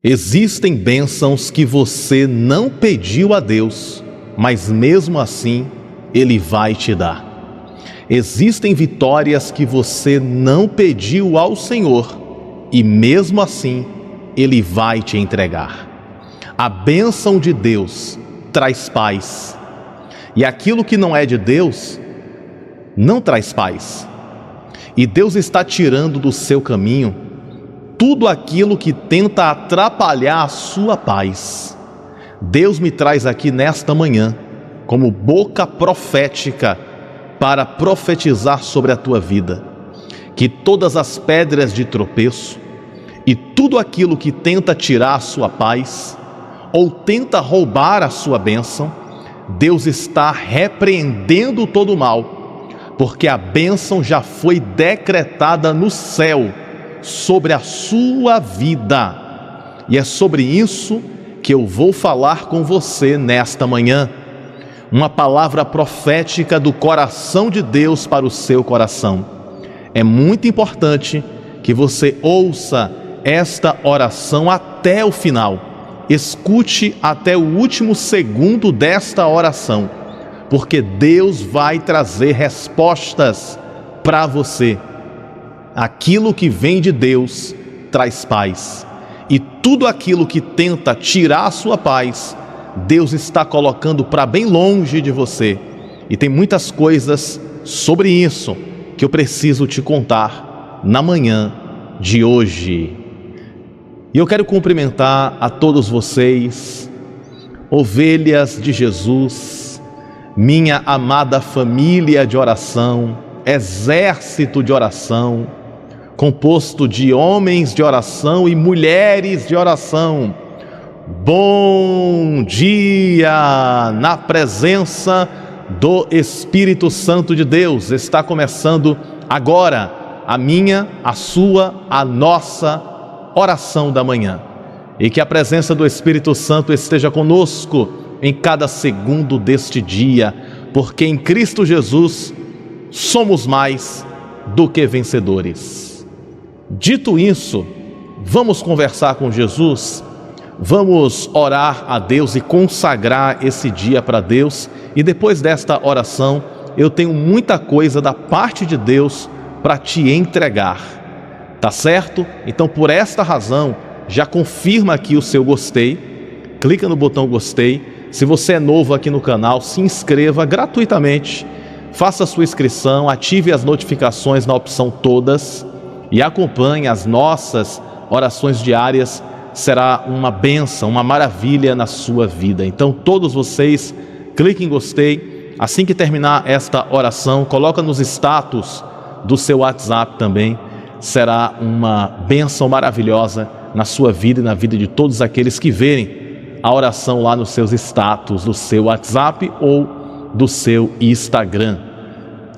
Existem bênçãos que você não pediu a Deus, mas mesmo assim Ele vai te dar. Existem vitórias que você não pediu ao Senhor e mesmo assim Ele vai te entregar. A bênção de Deus traz paz e aquilo que não é de Deus não traz paz. E Deus está tirando do seu caminho tudo aquilo que tenta atrapalhar a sua paz. Deus me traz aqui nesta manhã como boca profética para profetizar sobre a tua vida, que todas as pedras de tropeço e tudo aquilo que tenta tirar a sua paz ou tenta roubar a sua bênção, Deus está repreendendo todo o mal, porque a bênção já foi decretada no céu sobre a sua vida. E é sobre isso que eu vou falar com você nesta manhã. Uma palavra profética do coração de Deus para o seu coração. É muito importante que você ouça esta oração até o final. Escute até o último segundo desta oração, porque Deus vai trazer respostas para você. Aquilo que vem de Deus traz paz, e tudo aquilo que tenta tirar a sua paz, Deus está colocando para bem longe de você. E tem muitas coisas sobre isso que eu preciso te contar na manhã de hoje. E eu quero cumprimentar a todos vocês, ovelhas de Jesus, minha amada família de oração, exército de oração, composto de homens de oração e mulheres de oração. Bom dia na presença do Espírito Santo de Deus. Está começando agora a minha, a sua, a nossa oração da manhã. E que a presença do Espírito Santo esteja conosco em cada segundo deste dia, porque em Cristo Jesus somos mais do que vencedores. Dito isso, vamos conversar com Jesus, vamos orar a Deus e consagrar esse dia para Deus. E depois desta oração, eu tenho muita coisa da parte de Deus para te entregar, tá certo? Então, por esta razão, já confirma aqui o seu gostei, clica no botão gostei. Se você é novo aqui no canal, se inscreva gratuitamente, faça a sua inscrição, ative as notificações na opção todas e acompanhe as nossas orações diárias. Será uma bênção, uma maravilha na sua vida. Então todos vocês cliquem em gostei. Assim que terminar esta oração, coloca nos status do seu WhatsApp também. Será uma bênção maravilhosa na sua vida e na vida de todos aqueles que verem a oração lá nos seus status do seu WhatsApp ou do seu Instagram.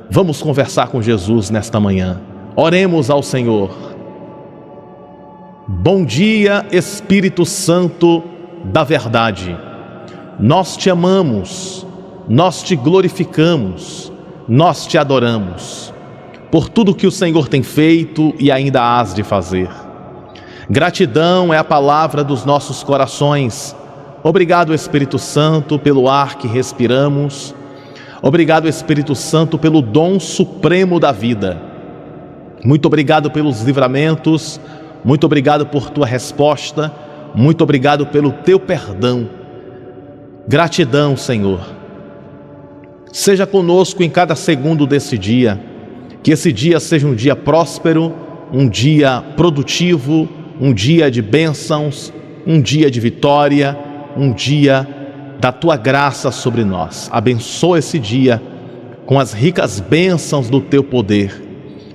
Vamos conversar com Jesus nesta manhã. Oremos ao Senhor. Bom dia, Espírito Santo da verdade. Nós te amamos, nós te glorificamos, nós te adoramos por tudo que o Senhor tem feito e ainda hás de fazer. Gratidão é a palavra dos nossos corações. Obrigado, Espírito Santo, pelo ar que respiramos. Obrigado, Espírito Santo, pelo dom supremo da vida. Muito obrigado pelos livramentos, muito obrigado por tua resposta, muito obrigado pelo teu perdão. Gratidão, Senhor. Seja conosco em cada segundo desse dia, que esse dia seja um dia próspero, um dia produtivo, um dia de bênçãos, um dia de vitória, um dia da tua graça sobre nós. Abençoa esse dia com as ricas bênçãos do teu poder.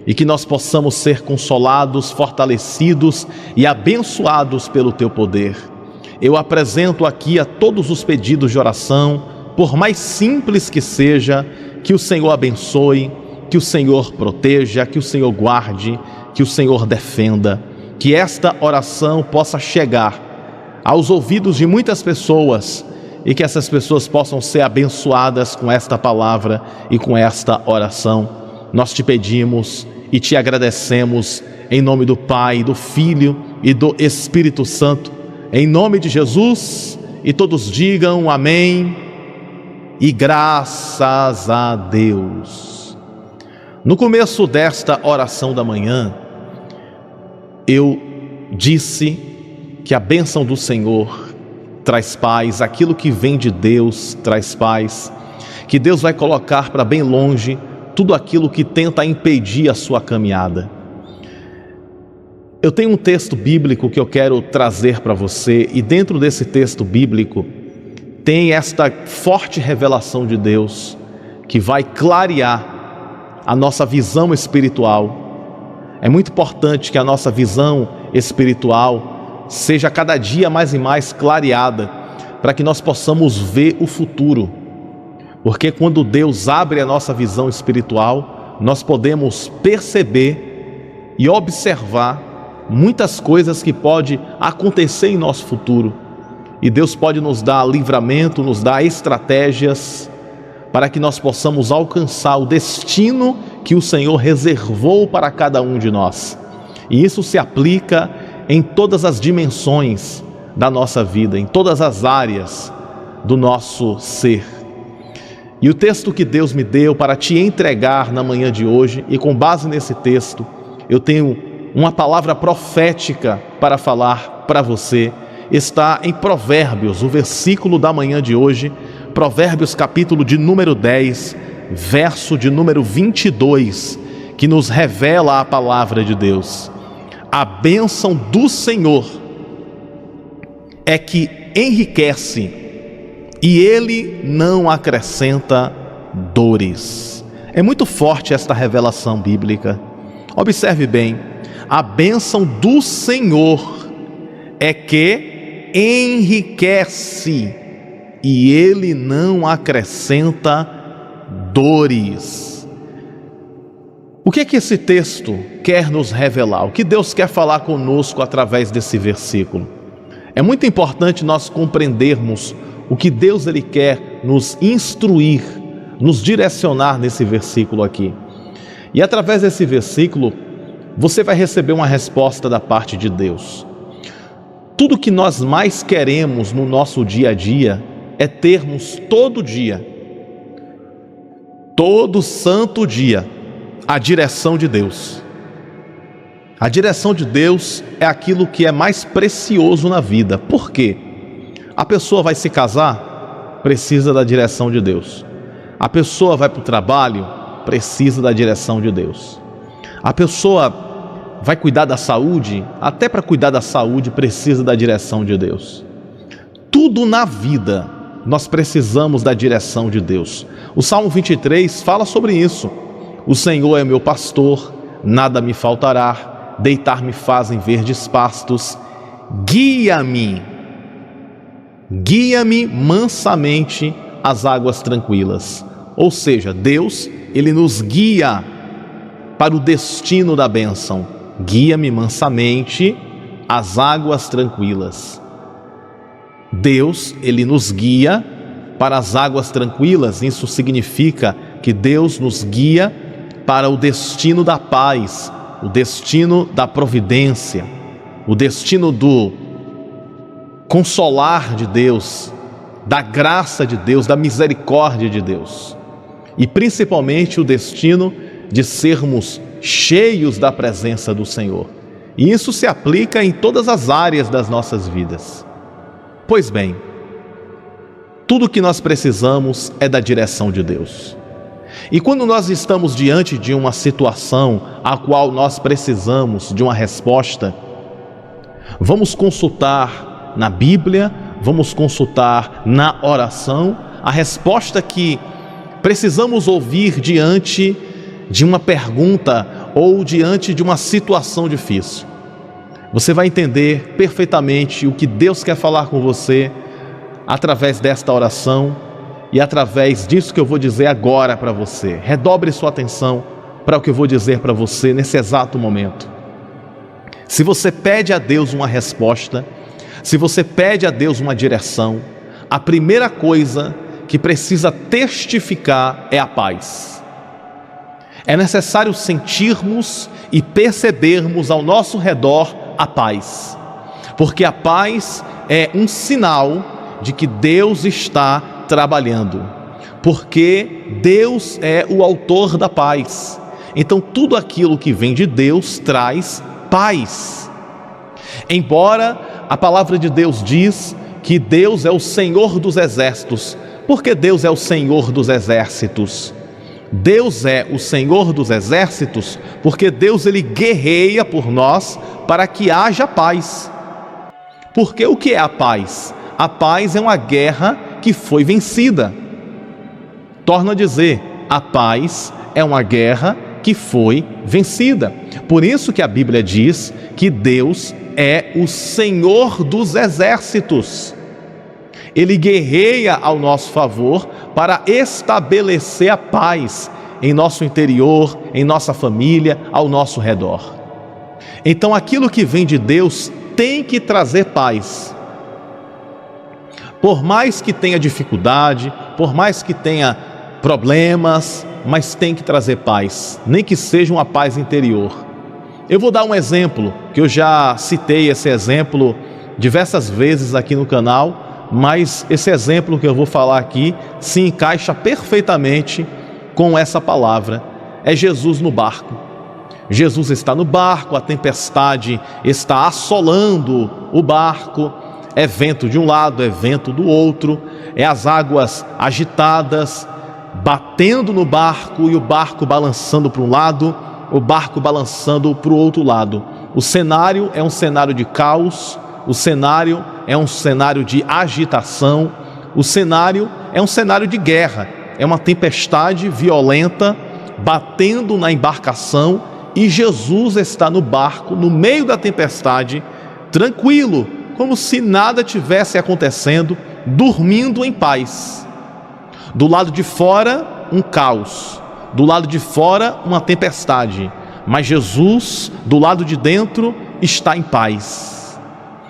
E que nós possamos ser consolados, fortalecidos e abençoados pelo teu poder. Eu apresento aqui a todos os pedidos de oração, por mais simples que seja, que o Senhor abençoe, que o Senhor proteja, que o Senhor guarde, que o Senhor defenda. Que esta oração possa chegar aos ouvidos de muitas pessoas e que essas pessoas possam ser abençoadas com esta palavra e com esta oração. Nós te pedimos e te agradecemos em nome do Pai, do Filho e do Espírito Santo. em nome de Jesus, e todos digam amém e graças a Deus. No começo desta oração da manhã, eu disse que a bênção do Senhor traz paz, aquilo que vem de Deus traz paz, que Deus vai colocar para bem longe tudo aquilo que tenta impedir a sua caminhada. Eu tenho um texto bíblico que eu quero trazer para você, e dentro desse texto bíblico tem esta forte revelação de Deus que vai clarear a nossa visão espiritual. É muito importante que a nossa visão espiritual seja cada dia mais e mais clareada, para que nós possamos ver o futuro. Porque quando Deus abre a nossa visão espiritual, nós podemos perceber e observar muitas coisas que podem acontecer em nosso futuro. E Deus pode nos dar livramento, nos dar estratégias para que nós possamos alcançar o destino que o Senhor reservou para cada um de nós. E isso se aplica em todas as dimensões da nossa vida, em todas as áreas do nosso ser. E o texto que Deus me deu para te entregar na manhã de hoje, e com base nesse texto, eu tenho uma palavra profética para falar para você, está em Provérbios, o versículo da manhã de hoje, Provérbios capítulo de número 10, verso de número 22, que nos revela a palavra de Deus. A bênção do Senhor é que enriquece, e Ele não acrescenta dores. É muito forte esta revelação bíblica. Observe bem, a bênção do Senhor é que enriquece, e Ele não acrescenta dores. O que esse texto quer nos revelar? O que Deus quer falar conosco através desse versículo? É muito importante nós compreendermos o que Deus Ele quer nos instruir, nos direcionar nesse versículo aqui. E através desse versículo, você vai receber uma resposta da parte de Deus. Tudo que nós mais queremos no nosso dia a dia é termos todo dia, todo santo dia, a direção de Deus. A direção de Deus é aquilo que é mais precioso na vida. Por quê? A pessoa vai se casar, precisa da direção de Deus. A pessoa vai para o trabalho, precisa da direção de Deus. A pessoa vai cuidar da saúde, até para cuidar da saúde precisa da direção de Deus. Tudo na vida nós precisamos da direção de Deus. O Salmo 23 fala sobre isso. O Senhor é meu pastor, nada me faltará, deitar-me faz em verdes pastos, guia-me mansamente às águas tranquilas. Ou seja, Deus, Ele nos guia para o destino da bênção. Guia-me mansamente às águas tranquilas. Deus, Ele nos guia para as águas tranquilas. Isso significa que Deus nos guia para o destino da paz, o destino da providência, o destino do consolar de Deus, da graça de Deus, da misericórdia de Deus, e principalmente o destino de sermos cheios da presença do Senhor. E isso se aplica em todas as áreas das nossas vidas. Pois bem, tudo que nós precisamos é da direção de Deus. E quando nós estamos diante de uma situação a qual nós precisamos de uma resposta, vamos consultar na Bíblia, vamos consultar na oração a resposta que precisamos ouvir diante de uma pergunta ou diante de uma situação difícil. Você vai entender perfeitamente o que Deus quer falar com você através desta oração e através disso que eu vou dizer agora para você. Redobre sua atenção para o que eu vou dizer para você nesse exato momento. Se você pede a Deus uma resposta, se você pede a Deus uma direção, a primeira coisa que precisa testificar é a paz. É necessário sentirmos e percebermos ao nosso redor a paz, porque a paz é um sinal de que Deus está trabalhando, porque Deus é o autor da paz. Então tudo aquilo que vem de Deus traz paz. Embora a palavra de Deus diz que Deus é o Senhor dos exércitos. Por que Deus é o Senhor dos exércitos? Deus é o Senhor dos exércitos porque Deus ele guerreia por nós para que haja paz. Porque o que é a paz? A paz é uma guerra que foi vencida. Torno a dizer, a paz é uma guerra que foi vencida. Por isso que a Bíblia diz que Deus é o Senhor dos exércitos. Ele guerreia ao nosso favor para estabelecer a paz em nosso interior, em nossa família, ao nosso redor. Então aquilo que vem de Deus tem que trazer paz. Por mais que tenha dificuldade, por mais que tenha problemas, mas tem que trazer paz, nem que seja uma paz interior. Eu vou dar um exemplo, que eu já citei esse exemplo diversas vezes aqui no canal, mas esse exemplo que eu vou falar aqui se encaixa perfeitamente com essa palavra. É Jesus no barco. Jesus está no barco, a tempestade está assolando o barco, é vento de um lado, é vento do outro, é as águas agitadas, batendo no barco e o barco balançando para um lado, o barco balançando para o outro lado. O cenário é um cenário de caos, o cenário é um cenário de agitação, o cenário é um cenário de guerra, é uma tempestade violenta batendo na embarcação e Jesus está no barco, no meio da tempestade, tranquilo, como se nada tivesse acontecendo, dormindo em paz. Do lado de fora, um caos. Do lado de fora, uma tempestade. Mas Jesus, do lado de dentro, está em paz.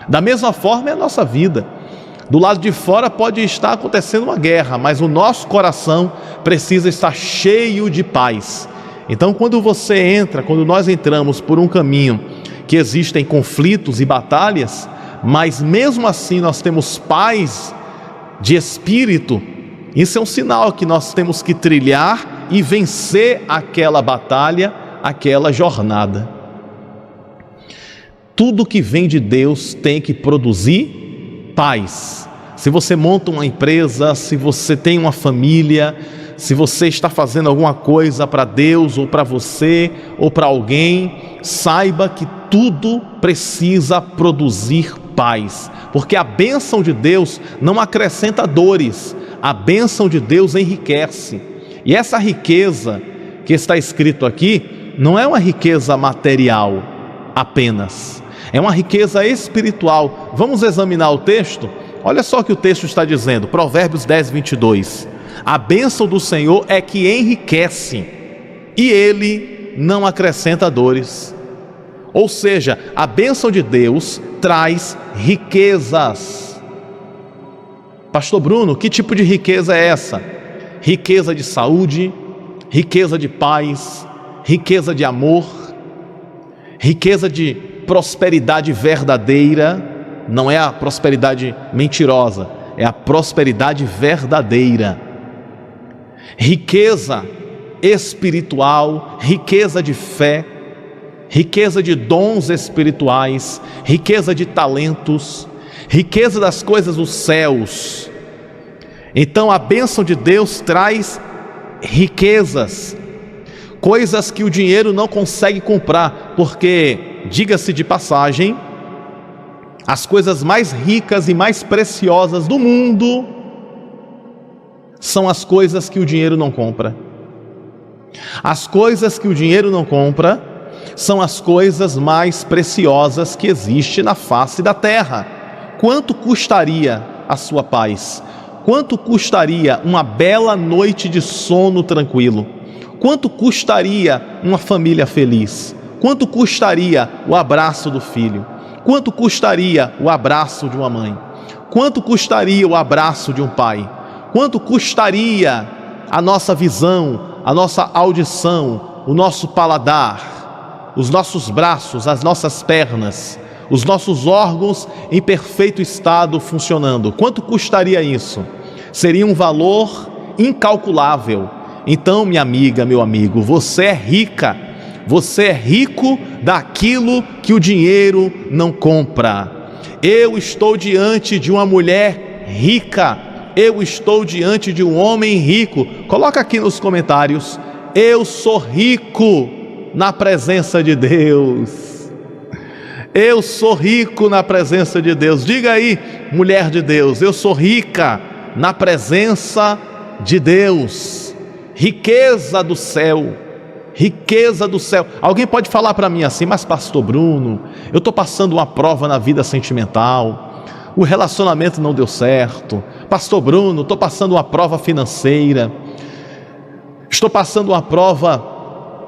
Da mesma forma é a nossa vida. Do lado de fora pode estar acontecendo uma guerra, mas o nosso coração precisa estar cheio de paz. Então, quando nós entramos por um caminho que existem conflitos e batalhas, mas mesmo assim nós temos paz de espírito, isso é um sinal que nós temos que trilhar e vencer aquela batalha, aquela jornada. Tudo que vem de Deus tem que produzir paz. Se você monta uma empresa, se você tem uma família, se você está fazendo alguma coisa para Deus ou para você ou para alguém, saiba que tudo precisa produzir paz, porque a bênção de Deus não acrescenta dores, a bênção de Deus enriquece. E essa riqueza que está escrito aqui não é uma riqueza material apenas, é uma riqueza espiritual. Vamos examinar o texto? Olha só o que o texto está dizendo, Provérbios 10, 22. A bênção do Senhor é que enriquece e Ele não acrescenta dores. Ou seja, a bênção de Deus traz riquezas. Pastor Bruno, que tipo de riqueza é essa? Riqueza de saúde, riqueza de paz, riqueza de amor, riqueza de prosperidade verdadeira. Não é a prosperidade mentirosa, é a prosperidade verdadeira. Riqueza espiritual, riqueza de fé, riqueza de dons espirituais, riqueza de talentos, riqueza das coisas dos céus. Então a bênção de Deus traz riquezas, coisas que o dinheiro não consegue comprar, porque, diga-se de passagem, as coisas mais ricas e mais preciosas do mundo são as coisas que o dinheiro não compra. As coisas que o dinheiro não compra são as coisas mais preciosas que existe na face da terra. Quanto custaria a sua paz? Quanto custaria uma bela noite de sono tranquilo? Quanto custaria uma família feliz? Quanto custaria o abraço do filho? Quanto custaria o abraço de uma mãe? Quanto custaria o abraço de um pai? Quanto custaria a nossa visão, a nossa audição, o nosso paladar, os nossos braços, as nossas pernas, os nossos órgãos em perfeito estado funcionando. Quanto custaria isso? Seria um valor incalculável. Então, minha amiga, meu amigo, você é rica, você é rico daquilo que o dinheiro não compra. Eu estou diante de uma mulher rica, eu estou diante de um homem rico. Coloca aqui nos comentários: eu sou rico na presença de Deus. Eu sou rico na presença de Deus. Diga aí, mulher de Deus: eu sou rica na presença de Deus. Riqueza do céu, riqueza do céu. Alguém pode falar para mim assim: mas pastor Bruno, eu estou passando uma prova na vida sentimental, o relacionamento não deu certo. Pastor Bruno, estou passando uma prova financeira, estou passando uma prova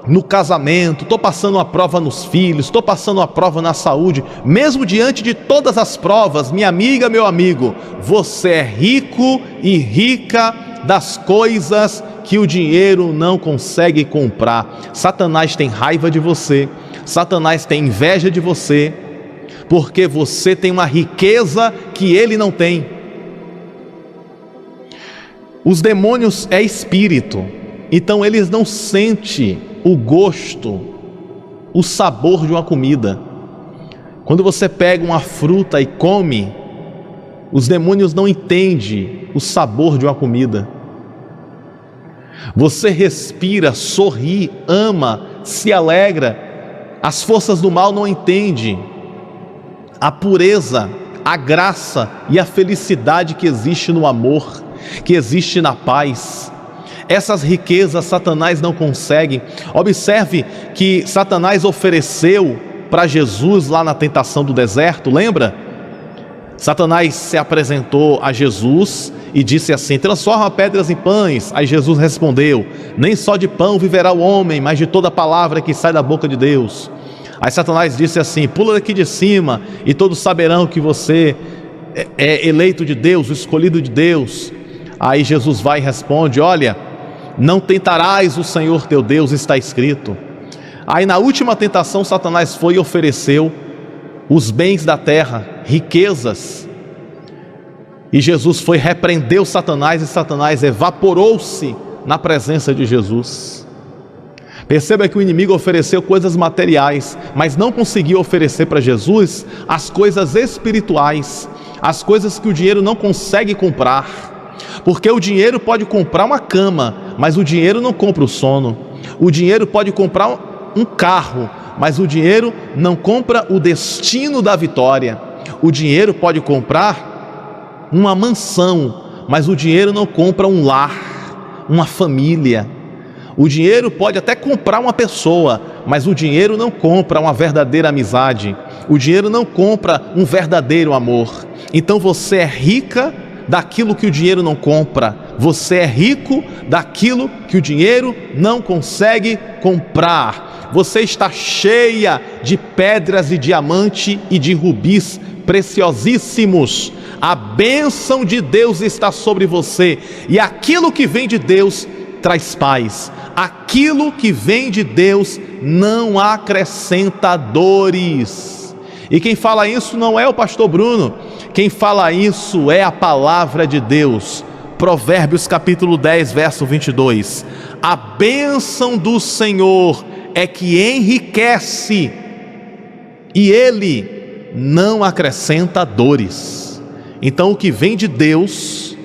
no casamento, estou passando uma prova nos filhos, estou passando uma prova na saúde. Mesmo diante de todas as provas, minha amiga, meu amigo, você é rico e rica das coisas que o dinheiro não consegue comprar. Satanás tem raiva de você, Satanás tem inveja de você, porque você tem uma riqueza que ele não tem. Os demônios é espírito, então eles não sentem o gosto, o sabor de uma comida. Quando você pega uma fruta e come, os demônios não entendem o sabor de uma comida. Você respira, sorri, ama, se alegra. As forças do mal não entendem a pureza, a graça e a felicidade que existe no amor, que existe na paz. Essas riquezas Satanás não consegue. Observe que Satanás ofereceu para Jesus lá na tentação do deserto, lembra? Satanás se apresentou a Jesus e disse assim: transforma pedras em pães. Aí Jesus respondeu: nem só de pão viverá o homem, mas de toda palavra que sai da boca de Deus. Aí Satanás disse assim: pula daqui de cima e todos saberão que você é eleito de Deus, o escolhido de Deus. Aí Jesus vai e responde: olha, não tentarás o Senhor teu Deus, está escrito. Aí na última tentação Satanás foi e ofereceu os bens da terra, riquezas, e Jesus foi, repreendeu Satanás, e Satanás evaporou-se na presença de Jesus. Perceba que o inimigo ofereceu coisas materiais, mas não conseguiu oferecer para Jesus as coisas espirituais, as coisas que o dinheiro não consegue comprar. Porque o dinheiro pode comprar uma cama, mas o dinheiro não compra o sono. O dinheiro pode comprar um carro, mas o dinheiro não compra o destino da vitória. O dinheiro pode comprar uma mansão, mas o dinheiro não compra um lar, uma família. O dinheiro pode até comprar uma pessoa, mas o dinheiro não compra uma verdadeira amizade. O dinheiro não compra um verdadeiro amor. Então você é rica daquilo que o dinheiro não compra. Você é rico daquilo que o dinheiro não consegue comprar. Você está cheia de pedras de diamante e de rubis preciosíssimos. A bênção de Deus está sobre você, e aquilo que vem de Deus traz paz. Aquilo que vem de Deus não acrescenta dores. E quem fala isso não é o pastor Bruno, quem fala isso é a palavra de Deus. Provérbios capítulo 10, verso 22. A bênção do Senhor é que enriquece, e Ele não acrescenta dores. Então o que vem de Deus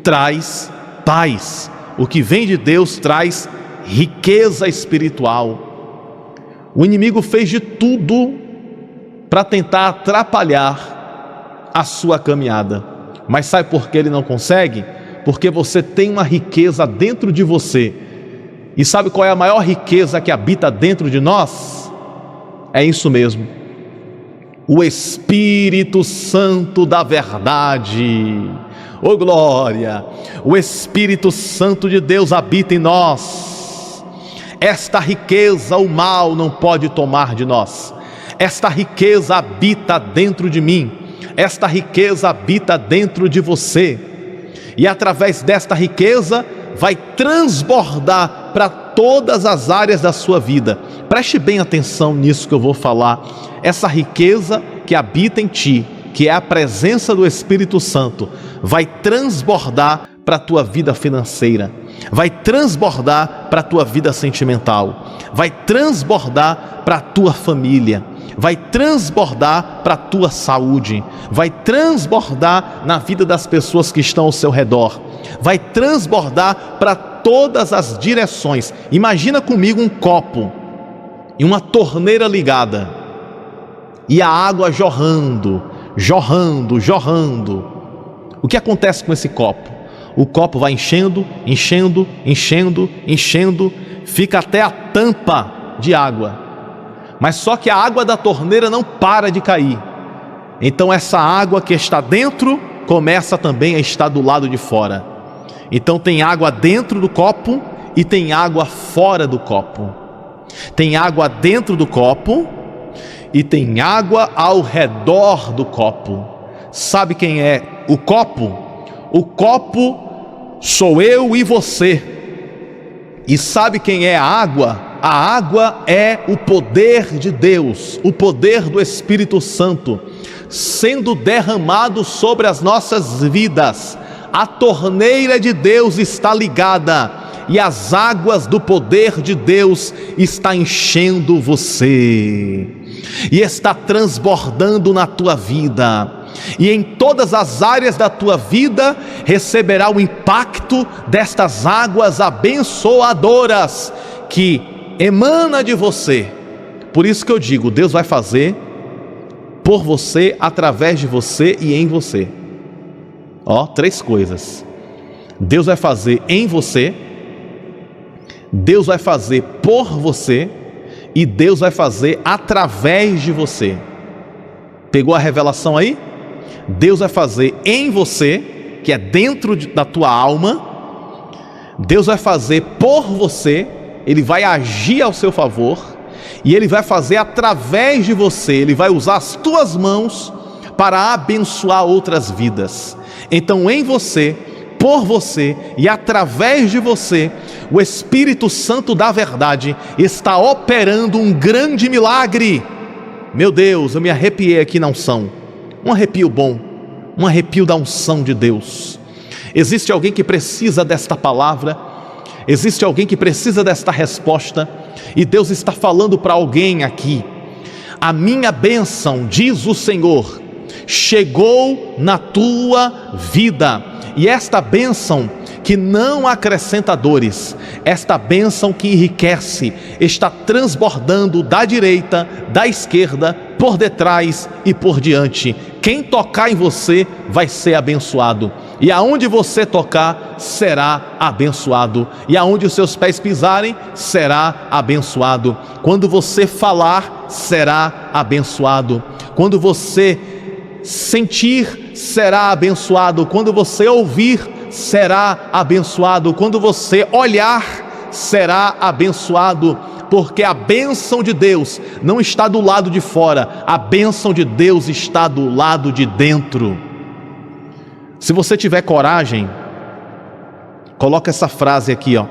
traz paz. O que vem de Deus traz riqueza espiritual. O inimigo fez de tudo para tentar atrapalhar a sua caminhada. Mas sabe por que ele não consegue? Porque você tem uma riqueza dentro de você. E sabe qual é a maior riqueza que habita dentro de nós? É isso mesmo: o Espírito Santo da verdade. Oh glória! O Espírito Santo de Deus habita em nós. Esta riqueza o mal não pode tomar de nós. Esta riqueza habita dentro de mim. Esta riqueza habita dentro de você. E através desta riqueza vai transbordar para todas as áreas da sua vida. Preste bem atenção nisso que eu vou falar. Essa riqueza que habita em ti, que é a presença do Espírito Santo, vai transbordar para a tua vida financeira, vai transbordar para a tua vida sentimental, vai transbordar para a tua família, vai transbordar para a tua saúde, vai transbordar na vida das pessoas que estão ao seu redor, vai transbordar para todas as direções. Imagina comigo um copo e uma torneira ligada e a água jorrando. O que acontece com esse copo? O copo vai enchendo, fica até a tampa de água. Mas só que a água da torneira não para de cair. Então essa água que está dentro começa também a estar do lado de fora. Então tem água dentro do copo e tem água fora do copo. Tem água dentro do copo e tem água ao redor do copo. Sabe quem é o copo? O copo sou eu e você. E sabe quem é a água? A água é o poder de Deus, o poder do Espírito Santo, sendo derramado sobre as nossas vidas. A torneira de Deus está ligada e as águas do poder de Deus está enchendo você e está transbordando na tua vida, e em todas as áreas da tua vida receberá o impacto destas águas abençoadoras que emana de você. Por isso que eu digo, Deus vai fazer por você, através de você e em você. Ó, 3 coisas. Deus vai fazer em você, Deus vai fazer por você e Deus vai fazer através de você. Pegou a revelação aí? Deus vai fazer em você, que é dentro da tua alma. Deus vai fazer por você, Ele vai agir ao seu favor. E Ele vai fazer através de você, Ele vai usar as tuas mãos para abençoar outras vidas. Então em você, por você e através de você, o Espírito Santo da verdade está operando um grande milagre. Meu Deus, eu me arrepiei aqui na unção. Um arrepio bom, um arrepio da unção de Deus. Existe alguém que precisa desta palavra, existe alguém que precisa desta resposta, e Deus está falando para alguém aqui: a minha bênção, diz o Senhor, chegou na tua vida. E esta bênção que não acrescenta dores, esta bênção que enriquece, está transbordando da direita, da esquerda, por detrás e por diante. Quem tocar em você vai ser abençoado, e aonde você tocar será abençoado, e aonde os seus pés pisarem será abençoado. Quando você falar, será abençoado. Quando você sentir, será abençoado. Quando você ouvir, será abençoado. Quando você olhar, será abençoado. Porque a bênção de Deus não está do lado de fora, a bênção de Deus está do lado de dentro. Se você tiver coragem, coloca essa frase aqui, ó: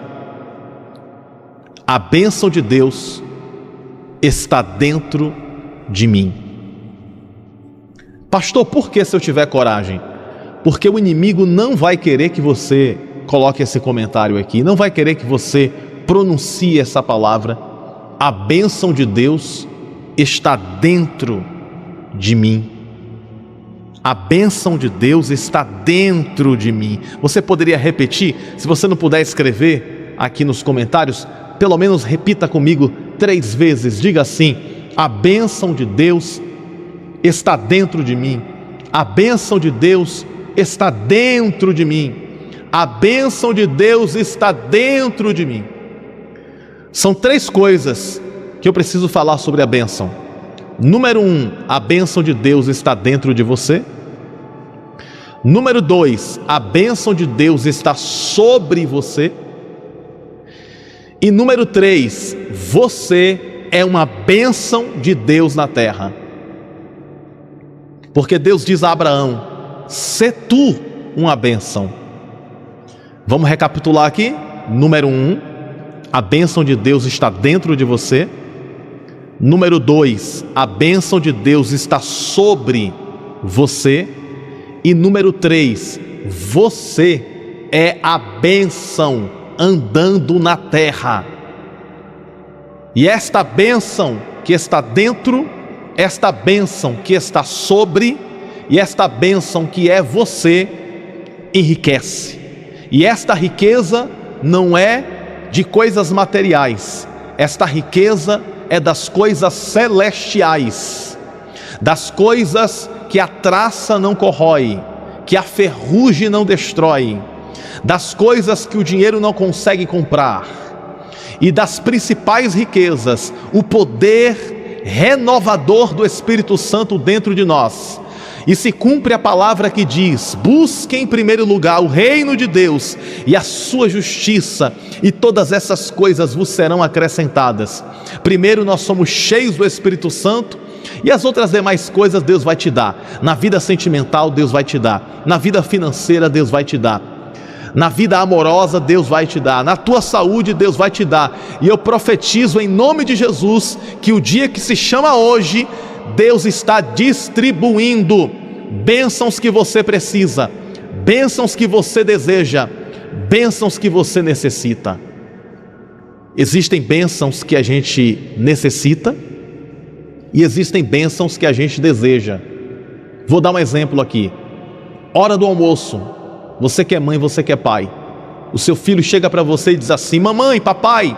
a bênção de Deus está dentro de mim. Pastor, por que se eu tiver coragem? Porque o inimigo não vai querer que você coloque esse comentário aqui, não vai querer que você pronuncie essa palavra. A bênção de Deus está dentro de mim. A bênção de Deus está dentro de mim. Você poderia repetir? Se você não puder escrever aqui nos comentários, pelo menos repita comigo 3 vezes. Diga assim: a bênção de Deus está dentro de mim. A bênção de Deus está dentro de mim. A bênção de Deus está dentro de mim. São 3 coisas que eu preciso falar sobre a bênção. Número 1, a bênção de Deus está dentro de você. Número 2, a bênção de Deus está sobre você. E número 3, você é uma bênção de Deus na terra. Porque Deus diz a Abraão: sê tu uma bênção. Vamos recapitular aqui. Número 1, a bênção de Deus está dentro de você. Número 2, a bênção de Deus está sobre você. E número 3, você é a bênção andando na terra. E esta bênção que está dentro, esta bênção que está sobre, e esta bênção que é você, enriquece. E esta riqueza não é de coisas materiais, esta riqueza é das coisas celestiais, das coisas que a traça não corrói, que a ferrugem não destrói, das coisas que o dinheiro não consegue comprar, e das principais riquezas, o poder renovador do Espírito Santo dentro de nós. E se cumpre a palavra que diz: busque em primeiro lugar o reino de Deus e a sua justiça, e todas essas coisas vos serão acrescentadas. Primeiro nós somos cheios do Espírito Santo, e as outras demais coisas Deus vai te dar. Na vida sentimental Deus vai te dar, na vida financeira Deus vai te dar, na vida amorosa Deus vai te dar, na tua saúde Deus vai te dar. E eu profetizo em nome de Jesus que o dia que se chama hoje, Deus está distribuindo bênçãos que você precisa, bênçãos que você deseja, bênçãos que você necessita. Existem bênçãos que a gente necessita e existem bênçãos que a gente deseja. Vou dar um exemplo aqui. Hora do almoço, você que é mãe, você que é pai, o seu filho chega para você e diz assim: mamãe, papai,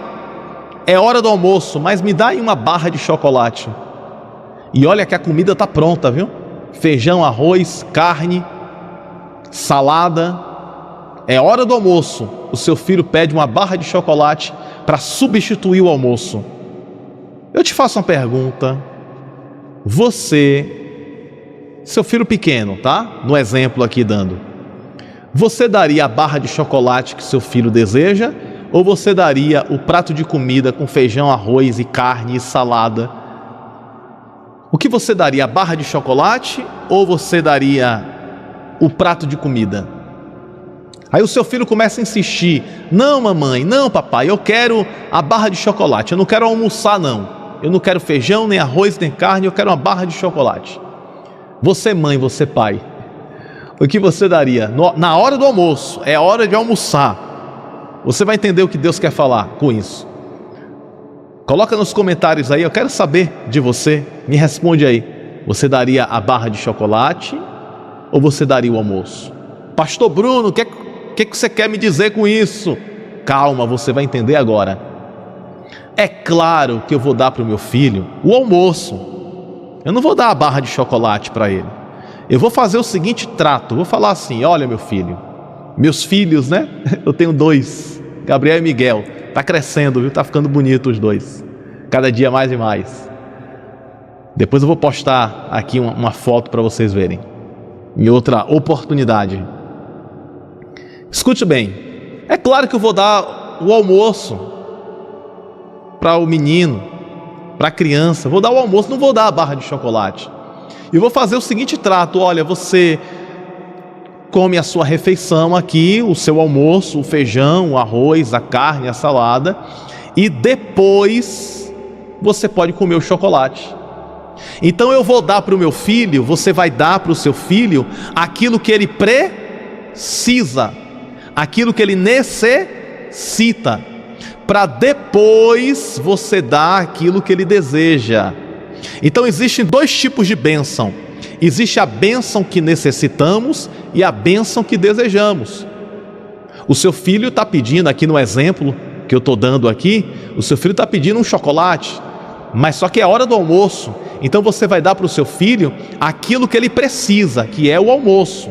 é hora do almoço, mas me dá aí uma barra de chocolate. E olha que a comida está pronta, viu? Feijão, arroz, carne, salada. É hora do almoço. O seu filho pede uma barra de chocolate para substituir o almoço. Eu te faço uma pergunta. Você, seu filho pequeno, tá? No exemplo aqui dando. Você daria a barra de chocolate que seu filho deseja? Ou você daria o prato de comida com feijão, arroz e carne e salada? O que você daria? A barra de chocolate ou você daria o prato de comida? Aí o seu filho começa a insistir: não mamãe, não papai, eu quero a barra de chocolate, eu não quero almoçar não, eu não quero feijão, nem arroz, nem carne, eu quero uma barra de chocolate. Você mãe, você pai, o que você daria? Na hora do almoço, é hora de almoçar. Você vai entender o que Deus quer falar com isso. Coloca nos comentários aí, eu quero saber de você. Me responde aí. Você daria a barra de chocolate ou você daria o almoço? Pastor Bruno, o que você quer me dizer com isso? Calma, você vai entender agora. É claro que eu vou dar para o meu filho o almoço. Eu não vou dar a barra de chocolate para ele. Eu vou fazer o seguinte trato. Vou falar assim: olha meu filho, meus filhos, né? Eu tenho 2, Gabriel e Miguel. Está crescendo, viu? Está ficando bonito os 2. Cada dia mais e mais. Depois eu vou postar aqui uma foto para vocês verem. Em outra oportunidade. Escute bem. É claro que eu vou dar o almoço para o menino, para a criança. Vou dar o almoço, não vou dar a barra de chocolate. E vou fazer o seguinte trato: olha, você come a sua refeição aqui, o seu almoço, o feijão, o arroz, a carne, a salada, e depois você pode comer o chocolate. Então eu vou dar para o meu filho, você vai dar para o seu filho aquilo que ele precisa, aquilo que ele necessita, para depois você dar aquilo que ele deseja. Então existem 2 tipos de bênção. Existe a bênção que necessitamos e a bênção que desejamos. O seu filho está pedindo, aqui no exemplo que eu estou dando aqui, o seu filho está pedindo um chocolate, mas só que é hora do almoço. Então você vai dar para o seu filho aquilo que ele precisa, que é o almoço.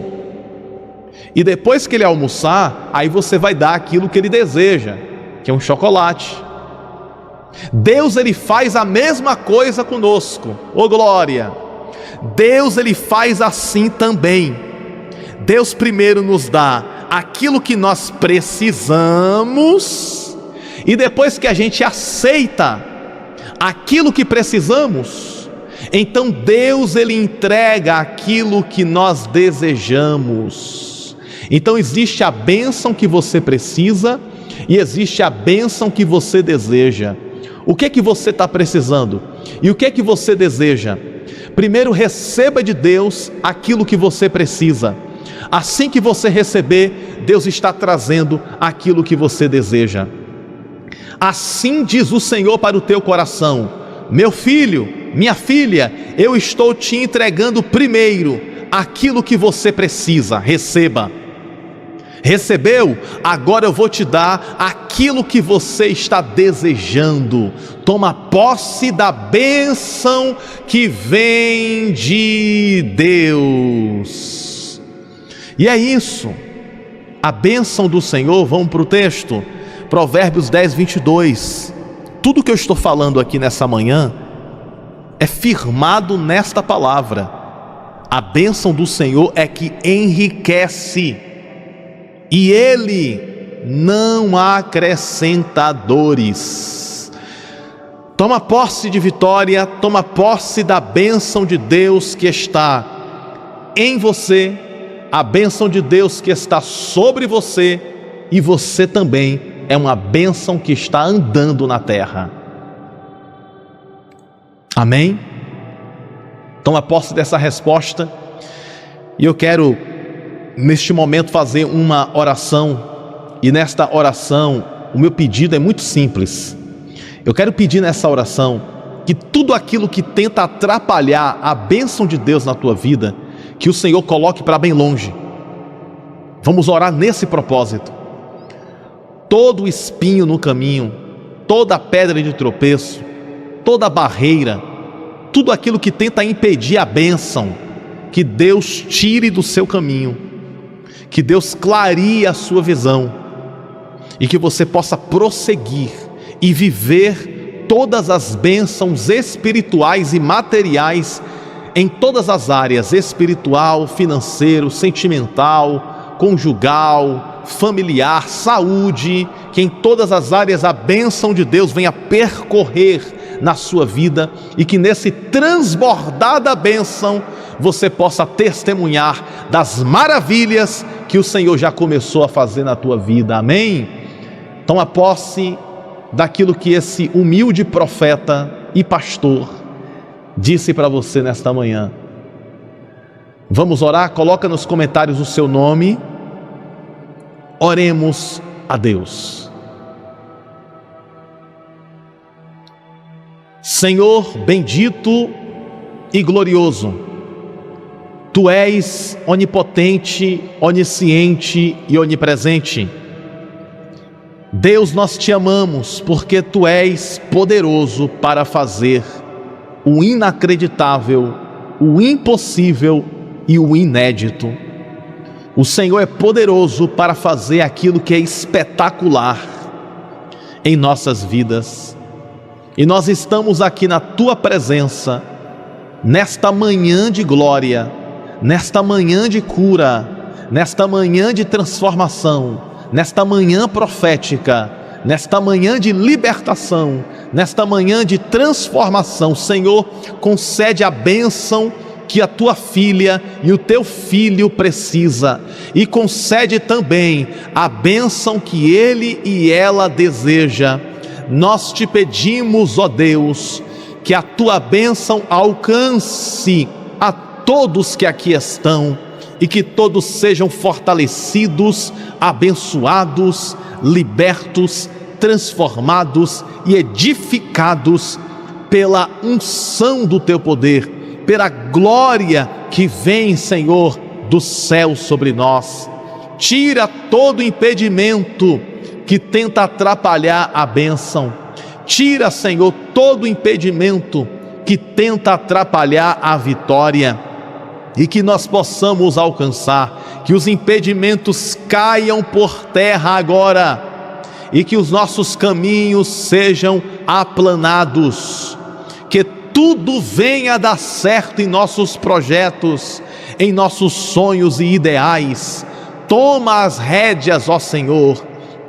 E depois que ele almoçar, aí você vai dar aquilo que ele deseja, que é um chocolate. Deus, ele faz a mesma coisa conosco. Ô glória! Deus, ele faz assim também. Deus primeiro nos dá aquilo que nós precisamos, e depois que a gente aceita aquilo que precisamos, então Deus, ele entrega aquilo que nós desejamos. Então existe a bênção que você precisa e existe a bênção que você deseja. O que é que você está precisando? E o que é que você deseja? Primeiro, receba de Deus aquilo que você precisa. Assim que você receber, Deus está trazendo aquilo que você deseja. Assim diz o Senhor para o teu coração: meu filho, minha filha, eu estou te entregando primeiro aquilo que você precisa. Receba. Recebeu? Agora eu vou te dar aquilo que você está desejando. Toma posse da bênção que vem de Deus. E é isso. A bênção do Senhor, vamos para o texto, Provérbios 10, 22. Tudo que eu estou falando aqui nessa manhã é firmado nesta palavra. A bênção do Senhor é que enriquece, e Ele não acrescenta dores. Toma posse de vitória, toma posse da bênção de Deus que está em você, a bênção de Deus que está sobre você, e você também é uma bênção que está andando na terra. Amém? Toma posse dessa resposta, e eu quero neste momento fazer uma oração, e nesta oração o meu pedido é muito simples. Eu quero pedir nessa oração que tudo aquilo que tenta atrapalhar a bênção de Deus na tua vida, que o Senhor coloque para bem longe. Vamos orar nesse propósito. Todo espinho no caminho, toda pedra de tropeço, toda barreira, tudo aquilo que tenta impedir a bênção, que Deus tire do seu caminho, que Deus clareie a sua visão, e que você possa prosseguir e viver todas as bênçãos espirituais e materiais em todas as áreas: espiritual, financeiro, sentimental, conjugal, familiar, saúde. Que em todas as áreas a bênção de Deus venha percorrer na sua vida, e que nesse transbordar da bênção você possa testemunhar das maravilhas que o Senhor já começou a fazer na tua vida. Amém? Toma posse daquilo que esse humilde profeta e pastor disse para você nesta manhã. Vamos orar? Coloca nos comentários o seu nome. Oremos a Deus. Senhor bendito e glorioso, Tu és onipotente, onisciente e onipresente. Deus, nós te amamos porque Tu és poderoso para fazer o inacreditável, o impossível e o inédito. O Senhor é poderoso para fazer aquilo que é espetacular em nossas vidas. E nós estamos aqui na Tua presença, nesta manhã de glória, nesta manhã de cura, nesta manhã de transformação, nesta manhã profética, nesta manhã de libertação, nesta manhã de transformação. Senhor, concede a bênção que a tua filha e o teu filho precisa, e concede também a bênção que ele e ela deseja. Nós te pedimos, ó Deus, que a tua bênção alcance a todos que aqui estão, e que todos sejam fortalecidos, abençoados, libertos, transformados e edificados pela unção do teu poder, pela glória que vem, Senhor, do céu sobre nós. Tira todo impedimento que tenta atrapalhar a bênção. Tira, Senhor, todo impedimento que tenta atrapalhar a vitória, e que nós possamos alcançar, que os impedimentos caiam por terra agora, e que os nossos caminhos sejam aplanados, que tudo venha a dar certo em nossos projetos, em nossos sonhos e ideais. Toma as rédeas, ó Senhor,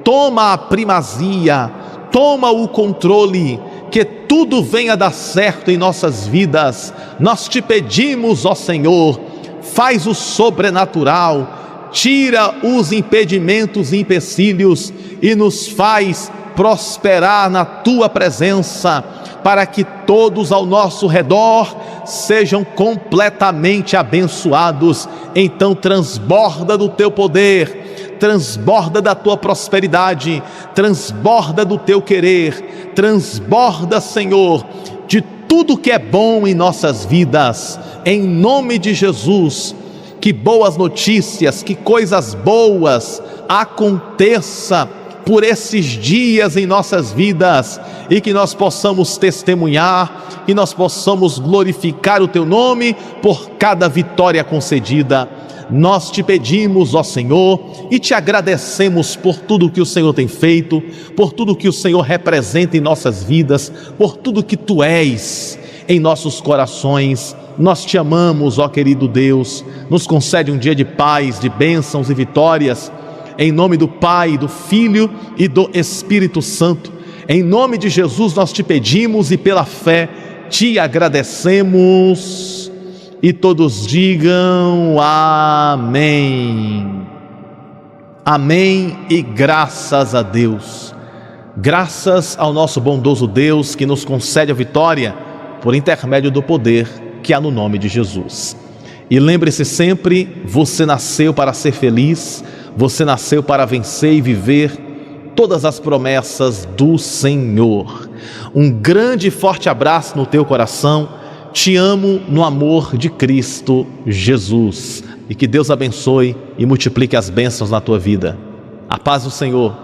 toma a primazia, toma o controle, que tudo venha a dar certo em nossas vidas. Nós te pedimos, ó Senhor, faz o sobrenatural, tira os impedimentos e empecilhos e nos faz prosperar na tua presença. para que todos ao nosso redor sejam completamente abençoados. Então transborda do teu poder, transborda da tua prosperidade, transborda do teu querer, transborda, Senhor, de tudo que é bom em nossas vidas, em nome de Jesus. Que boas notícias, que coisas boas aconteça por esses dias em nossas vidas, e que nós possamos testemunhar, que nós possamos glorificar o teu nome por cada vitória concedida. Nós te pedimos, ó Senhor, e te agradecemos por tudo que o Senhor tem feito, por tudo que o Senhor representa em nossas vidas, por tudo que tu és em nossos corações. Nós te amamos, ó querido Deus. Nos concede um dia de paz, de bênçãos e vitórias, em nome do Pai, do Filho e do Espírito Santo. Em nome de Jesus nós te pedimos e pela fé te agradecemos. E todos digam amém. Amém e graças a Deus. Graças ao nosso bondoso Deus que nos concede a vitória por intermédio do poder que há no nome de Jesus. E lembre-se sempre, você nasceu para ser feliz, você nasceu para vencer e viver todas as promessas do Senhor. Um grande e forte abraço no teu coração. Te amo no amor de Cristo Jesus. E que Deus abençoe e multiplique as bênçãos na tua vida. A paz do Senhor